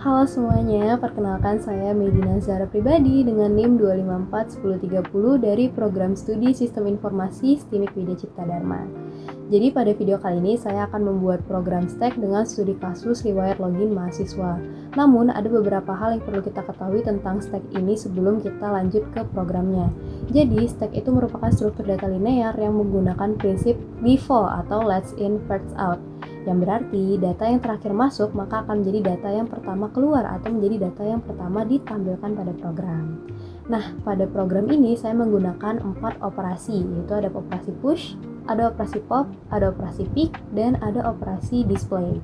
Halo semuanya, perkenalkan saya Medina Zahra Pribadi dengan NIM 2541030 dari Program Studi Sistem Informasi STIMIK Widya Cipta Dharma. Jadi pada video kali ini saya akan membuat program stack dengan studi kasus riwayat login mahasiswa. Namun ada beberapa hal yang perlu kita ketahui tentang stack ini sebelum kita lanjut ke programnya. Jadi stack itu merupakan struktur data linear yang menggunakan prinsip default atau let's in first out, yang berarti data yang terakhir masuk maka akan menjadi data yang pertama keluar atau menjadi data yang pertama ditampilkan pada program. Nah, pada program ini saya menggunakan 4 operasi, yaitu ada operasi push, ada operasi pop, ada operasi pick, dan ada operasi display.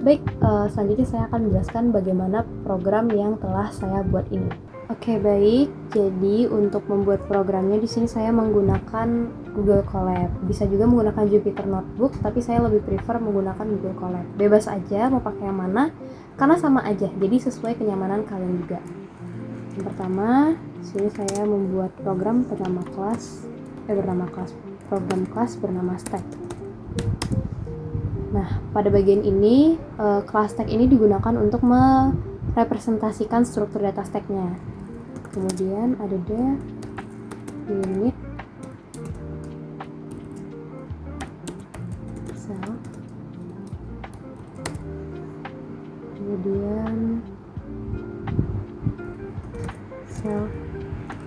Baik, selanjutnya saya akan menjelaskan bagaimana program yang telah saya buat ini. Oke, baik. Jadi untuk membuat programnya di sini saya menggunakan Google Colab. Bisa juga menggunakan Jupyter Notebook, tapi saya lebih prefer menggunakan Google Colab. Bebas aja mau pakai yang mana, karena sama aja. Jadi sesuai kenyamanan kalian juga. Yang pertama, di sini saya membuat program bernama kelas bernama stack. Nah, pada bagian ini kelas stack ini digunakan untuk merepresentasikan struktur data stacknya. Kemudian ada unit cell, kemudian cell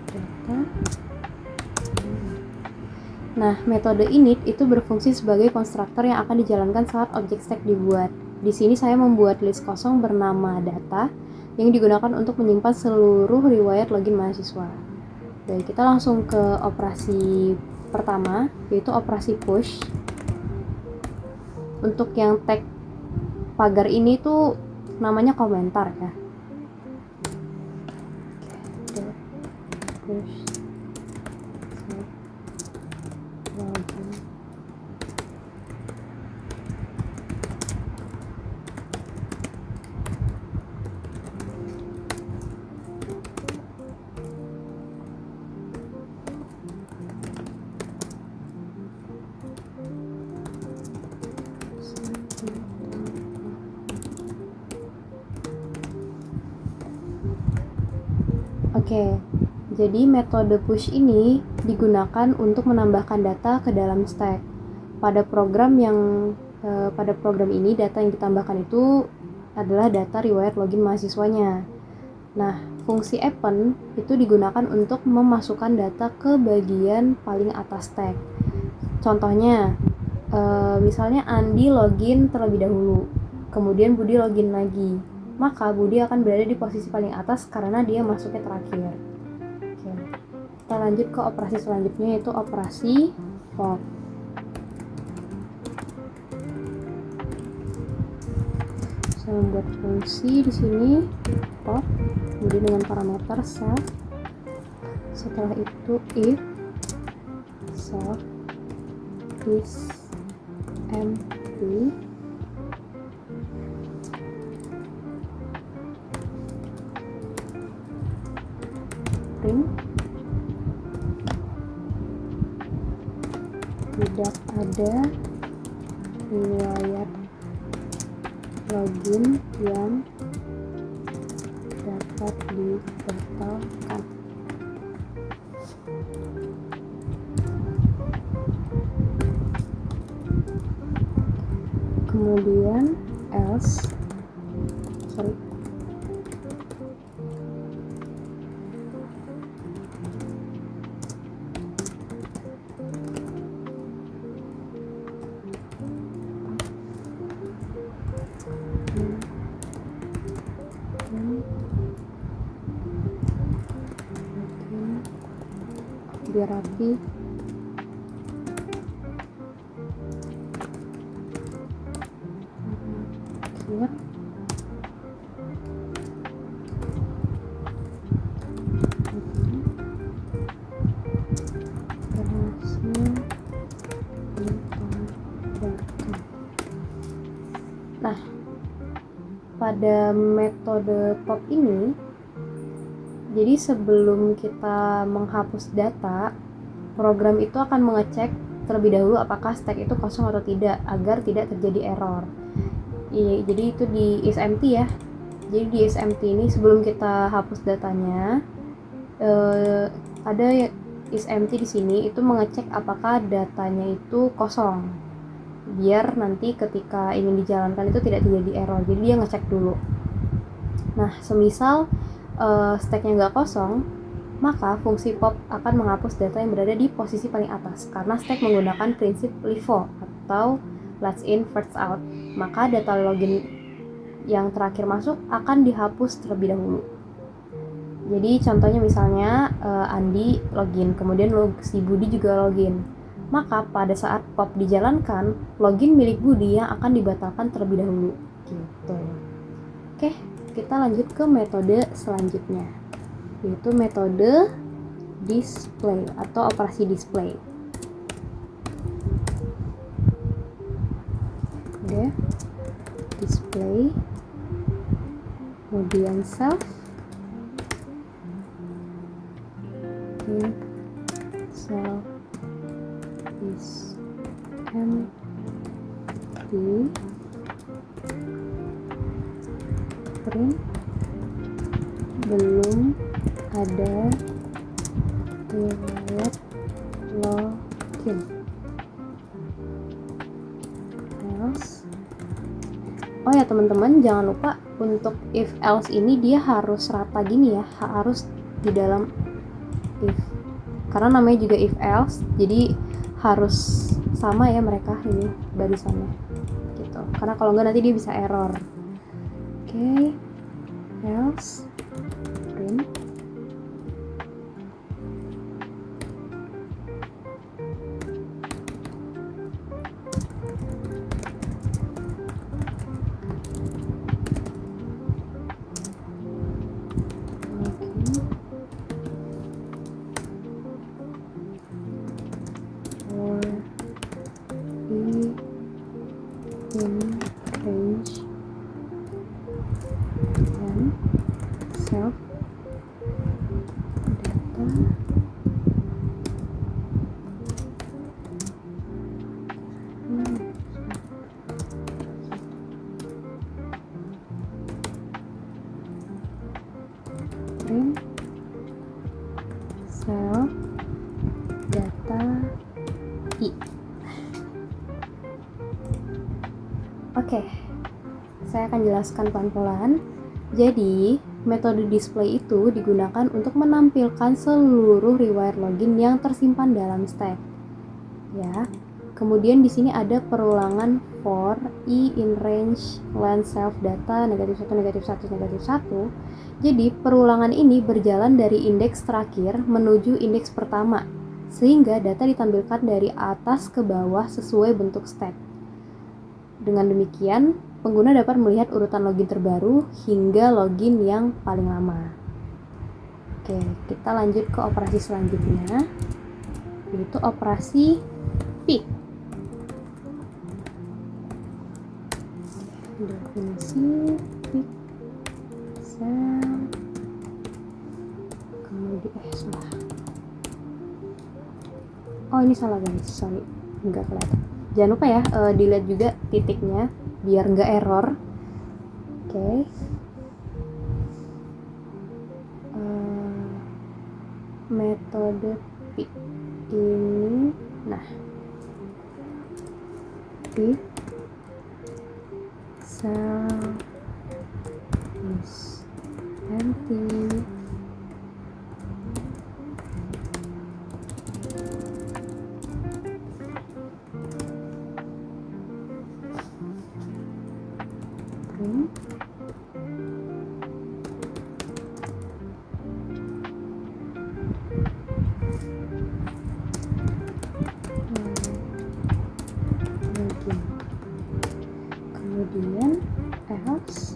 data. Nah, metode init itu berfungsi sebagai konstruktor yang akan dijalankan saat objek stack dibuat. Di sini saya membuat list kosong bernama data yang digunakan untuk menyimpan seluruh riwayat login mahasiswa. Baik, kita langsung ke operasi pertama, yaitu operasi push. Untuk yang tag pagar ini tuh namanya komentar ya. Push login. Oke, jadi metode push ini digunakan untuk menambahkan data ke dalam stack. Pada program ini data yang ditambahkan itu adalah data riwayat login mahasiswanya. Nah, fungsi append itu digunakan untuk memasukkan data ke bagian paling atas stack. Contohnya, misalnya Andi login terlebih dahulu, kemudian Budi login lagi. Maka Budi akan berada di posisi paling atas karena dia masuknya terakhir. Oke. Kita lanjut ke operasi selanjutnya, yaitu operasi pop. Saya membuat fungsi di sini pop, kemudian dengan parameter self. Setelah itu if self is empty, print tidak ada riwayat login yang dapat dipertahankan. Kemudian else biar rapi. Siap. Nah, pada metode pop ini, jadi sebelum kita menghapus data, program itu akan mengecek terlebih dahulu apakah stack itu kosong atau tidak agar tidak terjadi error. Jadi itu di is empty ya. Jadi di SMT ini sebelum kita hapus datanya, ada SMT di sini itu mengecek apakah datanya itu kosong, biar nanti ketika ingin dijalankan itu tidak terjadi error. Jadi dia ngecek dulu. Nah, semisal stacknya nggak kosong, maka fungsi pop akan menghapus data yang berada di posisi paling atas karena stack menggunakan prinsip LIFO atau last in first out. Maka data login yang terakhir masuk akan dihapus terlebih dahulu. Jadi contohnya misalnya Andi login, kemudian si Budi juga login. Maka pada saat pop dijalankan, login milik Budi yang akan dibatalkan terlebih dahulu. Gitu. Oke, kita lanjut ke metode selanjutnya, yaitu metode display atau operasi display. Oke, display, kemudian self, self is empty, print, belum ada riwayat login. Else. Oh ya teman-teman, jangan lupa untuk if else ini dia harus rata gini ya, harus di dalam if, karena namanya juga if else, jadi harus sama ya mereka ini barisannya gitu, karena kalau enggak nanti dia bisa error. Oke, else print in range and self data print self data i. Oke, saya akan jelaskan pelan-pelan. Jadi, metode display itu digunakan untuk menampilkan seluruh riwayat login yang tersimpan dalam stack. Ya. Kemudian di sini ada perulangan for i in range len self data -1 Jadi, perulangan ini berjalan dari indeks terakhir menuju indeks pertama, sehingga data ditampilkan dari atas ke bawah sesuai bentuk stack. Dengan demikian, pengguna dapat melihat urutan login terbaru hingga login yang paling lama. Oke, kita lanjut ke operasi selanjutnya, yaitu operasi pick. Definisi pick cell, kemudian salah. Oh, ini salah guys, sorry, nggak kelihatan. Jangan lupa ya, dilihat juga titiknya biar nggak error. Oke. Metode pick ini, nah, pick cell is empty. Kemudian else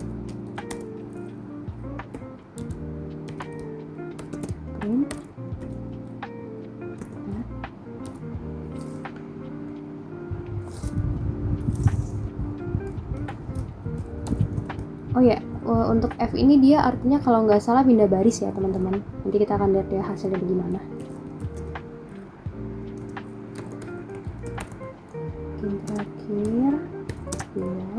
print oh ya, untuk F ini dia artinya kalau nggak salah pindah baris ya teman-teman. Nanti kita akan lihat ya hasilnya bagaimana. Yang terakhir ya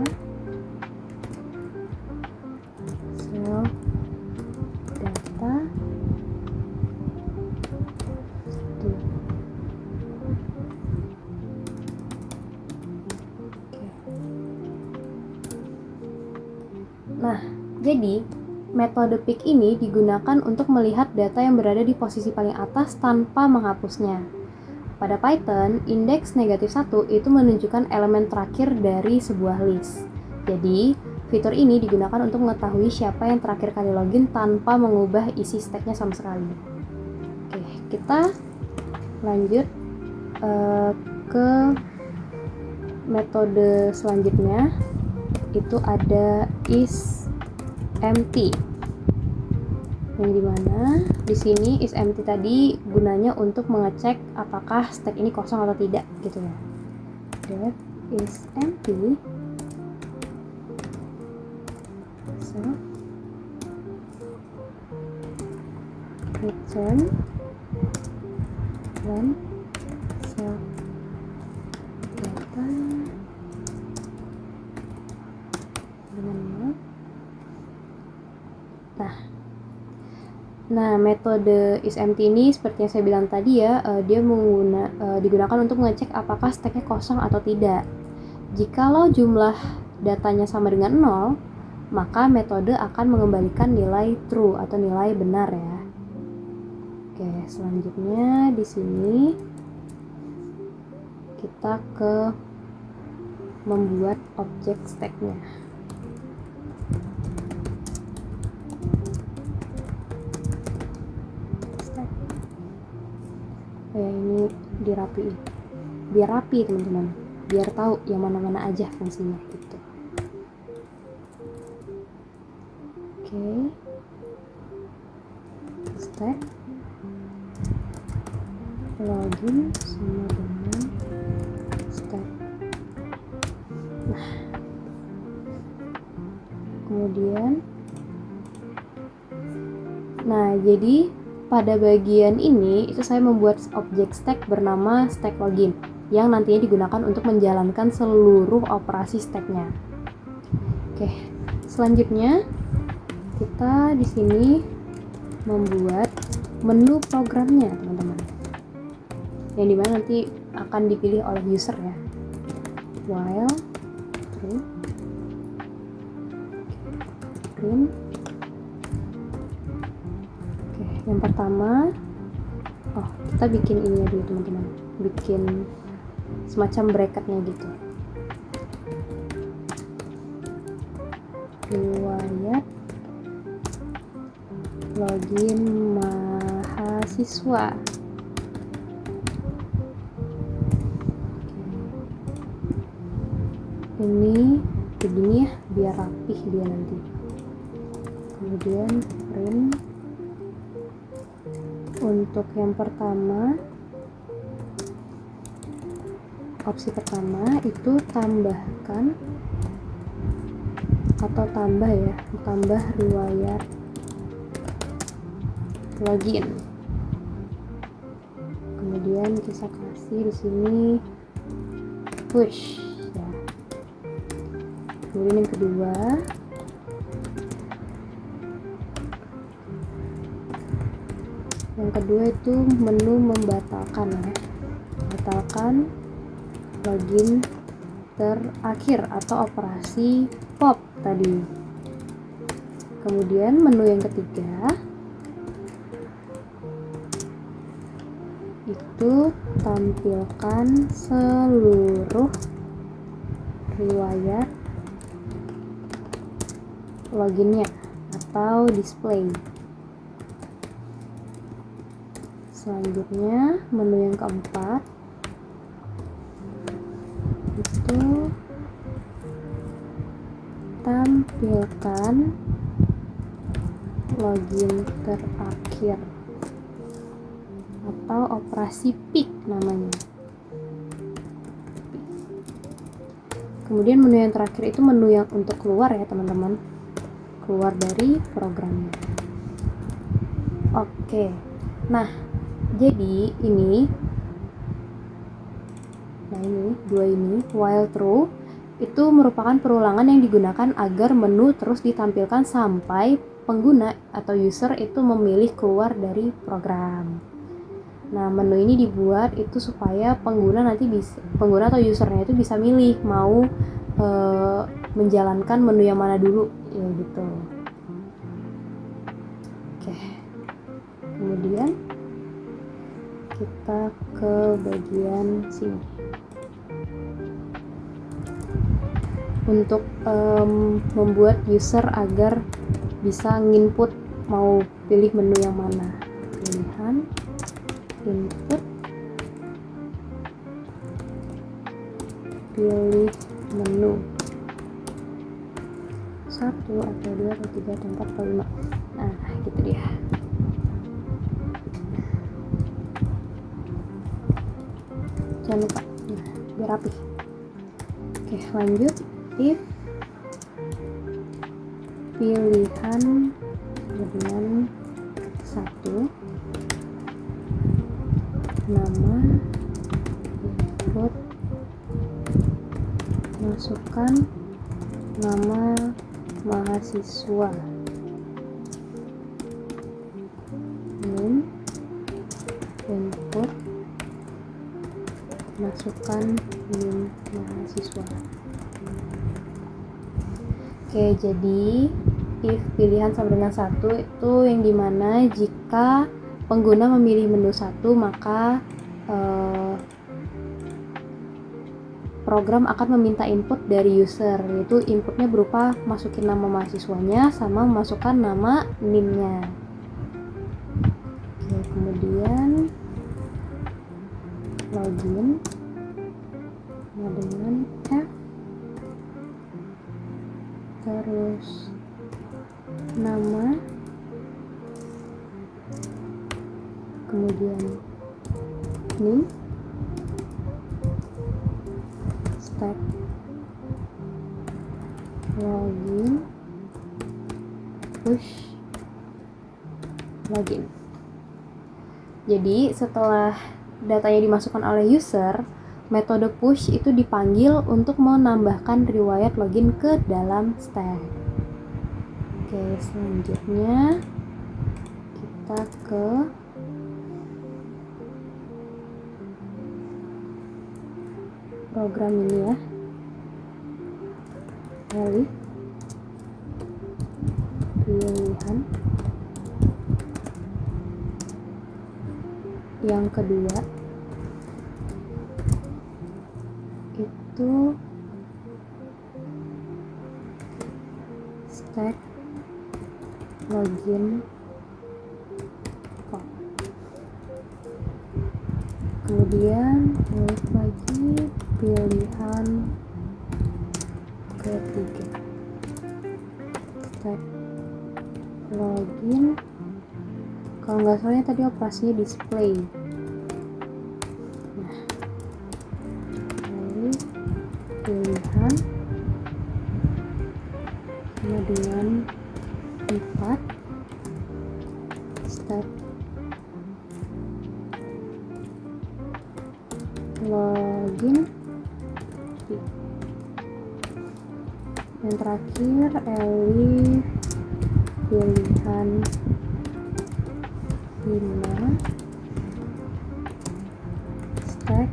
Jadi, metode pick ini digunakan untuk melihat data yang berada di posisi paling atas tanpa menghapusnya. Pada Python, indeks -1 itu menunjukkan elemen terakhir dari sebuah list. Jadi, fitur ini digunakan untuk mengetahui siapa yang terakhir kali login tanpa mengubah isi stacknya sama sekali. Oke, kita lanjut ke metode selanjutnya, itu ada isEmpty, yang dimana di sini isEmpty tadi gunanya untuk mengecek apakah stack ini kosong atau tidak gitu ya. Def isEmpty, so return when self data dengan nol. Nah, metode isEmpty ini seperti yang saya bilang tadi ya, dia digunakan untuk mengecek apakah stacknya kosong atau tidak. Jikalau jumlah datanya sama dengan 0, maka metode akan mengembalikan nilai true atau nilai benar ya. Oke, selanjutnya di sini kita ke membuat objek stacknya. Ini dirapiin biar rapi teman-teman, biar tahu yang mana-mana aja fungsinya gitu. Oke, stack login sama dengan stack. Kemudian jadi pada bagian ini itu saya membuat objek stack bernama stack login yang nantinya digunakan untuk menjalankan seluruh operasi stacknya. Oke, selanjutnya kita di sini membuat menu programnya teman-teman, yang dimana nanti akan dipilih oleh user ya. While true print. Yang pertama, kita bikin ini dulu teman-teman, bikin semacam bracketnya gitu. Riwayat login mahasiswa. Ini begini ya, biar rapih dia nanti. Kemudian print. Untuk yang pertama, opsi pertama itu tambahkan atau tambah riwayat login. Kemudian kita kasih di sini push ya. Kemudian yang kedua, itu menu membatalkan ya. Batalkan login terakhir atau operasi pop tadi. Kemudian menu yang ketiga itu tampilkan seluruh riwayat loginnya atau display. Selanjutnya menu yang keempat itu tampilkan login terakhir atau operasi pick namanya. Kemudian menu yang terakhir itu menu yang untuk keluar ya teman-teman, keluar dari programnya. Oke, nah jadi ini dua ini while true itu merupakan perulangan yang digunakan agar menu terus ditampilkan sampai pengguna atau user itu memilih keluar dari program. Nah, menu ini dibuat itu supaya pengguna atau usernya itu bisa milih mau menjalankan menu yang mana dulu ya gitu. kita ke bagian sini. Untuk membuat user agar bisa nginput mau pilih menu yang mana. Pilihan, input, pilih menu 1 atau 2 atau 3 atau 4 atau 5. Nah, gitu dia. Jangan lupa, nah, biar rapi. Oke, lanjut. If pilihan dengan 1, nama, input, masukkan nama mahasiswa, name, input, masukkan name mahasiswa. Oke, jadi if pilihan sama dengan 1 itu yang dimana jika pengguna memilih menu 1 maka program akan meminta input dari user, yaitu inputnya berupa masukin nama mahasiswanya sama masukkan nama NIM-nya. Oke, kemudian login dengan F, terus nama, kemudian NIM, stack, login, push, login. Jadi setelah datanya dimasukkan oleh user, metode push itu dipanggil untuk menambahkan riwayat login ke dalam stack. Oke, selanjutnya kita ke program ini ya, elif pilihan yang kedua itu stack login pop. Kemudian elif lagi pilihan ketiga, stack login, kalau nggak salahnya tadi operasinya display. Nah, elif pilihan sama dengan 4, stack login. Yang terakhir elif pilihan 5, stack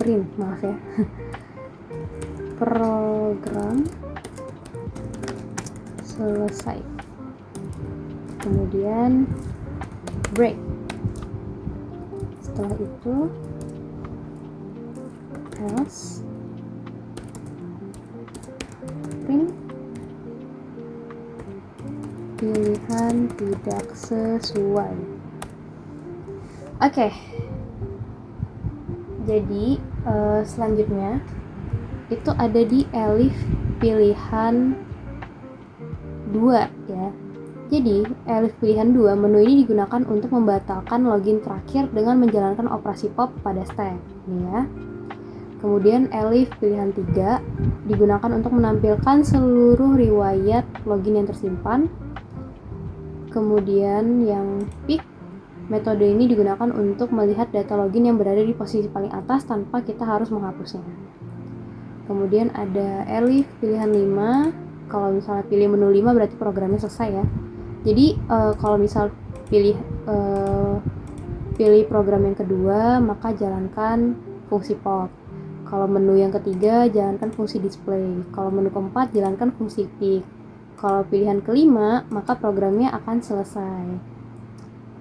print, maaf ya. Program selesai. Kemudian break. Setelah itu else print pilihan tidak sesuai. Oke. Jadi selanjutnya itu ada di elif pilihan 2 ya. Jadi elif pilihan 2 menu ini digunakan untuk membatalkan login terakhir dengan menjalankan operasi pop pada stack ini ya. Kemudian elif pilihan 3 digunakan untuk menampilkan seluruh riwayat login yang tersimpan. Kemudian yang pick, metode ini digunakan untuk melihat data login yang berada di posisi paling atas tanpa kita harus menghapusnya. Kemudian ada elif pilihan 5, kalau misalnya pilih menu 5 berarti programnya selesai ya. Jadi kalau misal pilih program yang kedua maka jalankan fungsi pop. Kalau menu yang ketiga jalankan fungsi display. Kalau menu keempat jalankan fungsi pick. Kalau pilihan kelima, maka programnya akan selesai.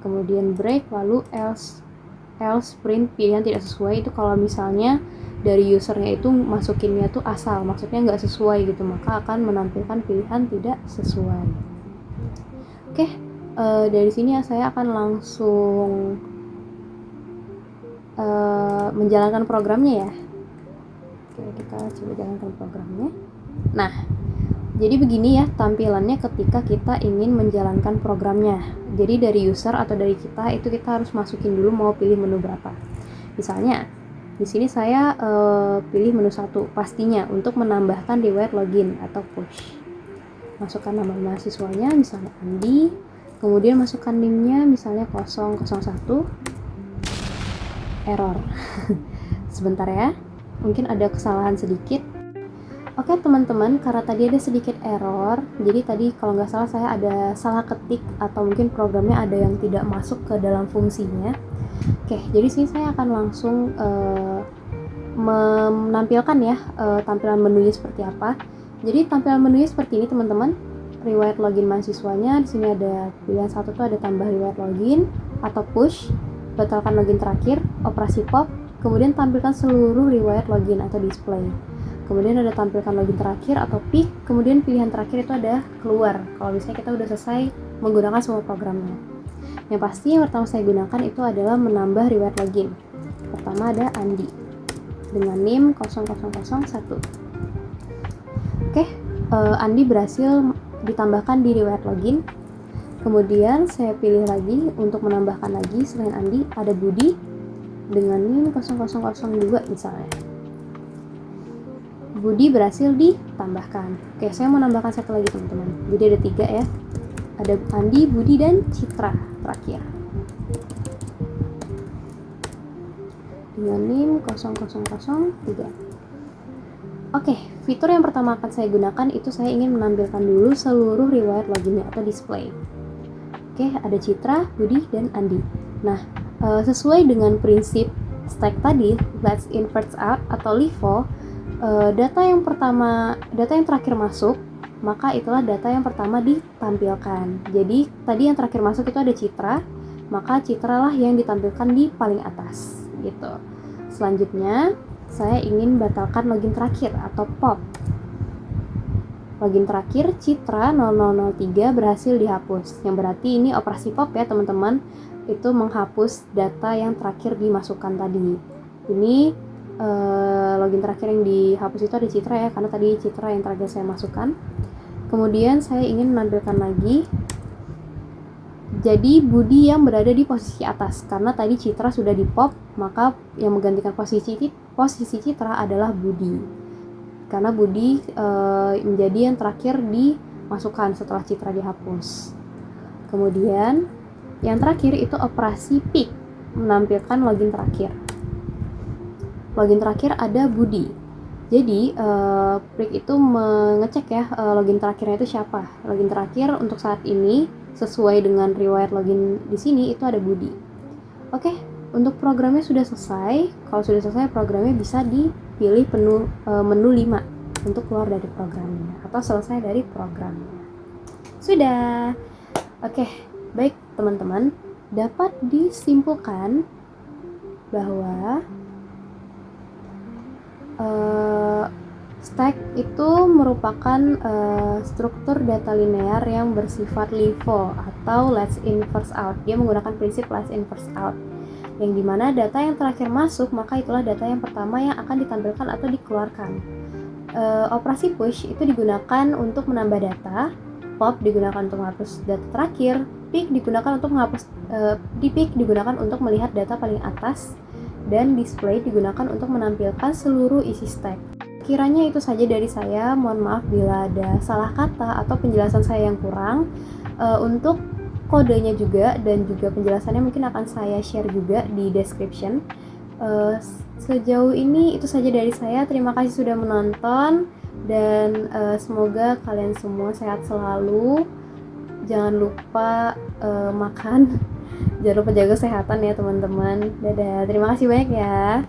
Kemudian break, lalu else print pilihan tidak sesuai. Itu kalau misalnya dari usernya itu masukinnya tuh asal, maksudnya nggak sesuai gitu, maka akan menampilkan pilihan tidak sesuai. Oke, dari sini saya akan langsung menjalankan programnya ya. Oke, kita coba jalankan programnya. Nah, jadi begini ya tampilannya ketika kita ingin menjalankan programnya. Jadi dari user atau dari kita itu kita harus masukin dulu mau pilih menu berapa. Misalnya di sini saya pilih menu 1 pastinya untuk menambahkan riwayat login atau push. Masukkan nama mahasiswanya misalnya Andi, kemudian masukkan NIM-nya misalnya 001, error. Sebentar ya, mungkin ada kesalahan sedikit. Oke teman-teman, karena tadi ada sedikit error, jadi tadi kalau nggak salah saya ada salah ketik atau mungkin programnya ada yang tidak masuk ke dalam fungsinya. Oke, jadi sini saya akan langsung menampilkan ya tampilan menunya seperti apa. Jadi tampilan menunya seperti ini teman-teman. Riwayat login mahasiswanya, di sini ada pilihan 1 tuh ada tambah riwayat login atau push, batalkan login terakhir, operasi pop, kemudian tampilkan seluruh riwayat login atau display. Kemudian ada tampilkan login terakhir atau pick, kemudian pilihan terakhir itu ada keluar kalau misalnya kita udah selesai menggunakan semua programnya. Yang pasti yang pertama saya gunakan itu adalah menambah riwayat login. Pertama ada Andi dengan NIM 0001. Oke, Andi berhasil ditambahkan di riwayat login. Kemudian saya pilih lagi untuk menambahkan lagi selain Andi ada Budi dengan NIM 0002 misalnya. Budi berhasil ditambahkan. Oke, saya mau nambahkan satu lagi teman-teman. Jadi ada 3 ya. Ada Andi, Budi, dan Citra terakhir. Dengan NIM 0003. Oke, fitur yang pertama akan saya gunakan itu saya ingin menampilkan dulu seluruh riwayat loginnya atau display. Oke, ada Citra, Budi, dan Andi. Nah, sesuai dengan prinsip stack tadi, let's in first out atau LIFO, data yang terakhir masuk, maka itulah data yang pertama ditampilkan. Jadi tadi yang terakhir masuk itu ada Citra, maka Citra lah yang ditampilkan di paling atas gitu. Selanjutnya saya ingin batalkan login terakhir atau pop. Login terakhir Citra 0003 berhasil dihapus, yang berarti ini operasi pop ya teman-teman, itu menghapus data yang terakhir dimasukkan tadi. Ini login terakhir yang dihapus itu ada Citra ya, karena tadi Citra yang terakhir saya masukkan. Kemudian saya ingin menampilkan lagi jadi Budi yang berada di posisi atas, karena tadi Citra sudah di pop, maka yang menggantikan posisi Citra adalah Budi, karena Budi menjadi yang terakhir dimasukkan setelah Citra dihapus. Kemudian yang terakhir itu operasi pick, menampilkan login terakhir. Login terakhir ada Budi. Jadi Prik itu mengecek ya login terakhirnya itu siapa. Login terakhir untuk saat ini sesuai dengan riwayat login di sini itu ada Budi. Oke, untuk programnya sudah selesai. Kalau sudah selesai programnya bisa dipilih menu 5 untuk keluar dari programnya atau selesai dari programnya. Sudah. Oke, baik teman-teman, dapat disimpulkan bahwa stack itu merupakan struktur data linear yang bersifat LIFO atau last in first out. Dia menggunakan prinsip last in first out, yang dimana data yang terakhir masuk maka itulah data yang pertama yang akan ditampilkan atau dikeluarkan. Operasi push itu digunakan untuk menambah data, pop digunakan untuk menghapus data terakhir, pick digunakan untuk menghapus pick digunakan untuk melihat data paling atas, dan display digunakan untuk menampilkan seluruh isi stack. Kiranya itu saja dari saya, mohon maaf bila ada salah kata atau penjelasan saya yang kurang. Untuk kodenya juga dan juga penjelasannya mungkin akan saya share juga di description. Sejauh ini itu saja dari saya, terima kasih sudah menonton dan semoga kalian semua sehat selalu. Jangan lupa makan. Jangan lupa jaga kesehatan ya teman-teman. Dadah, terima kasih banyak ya.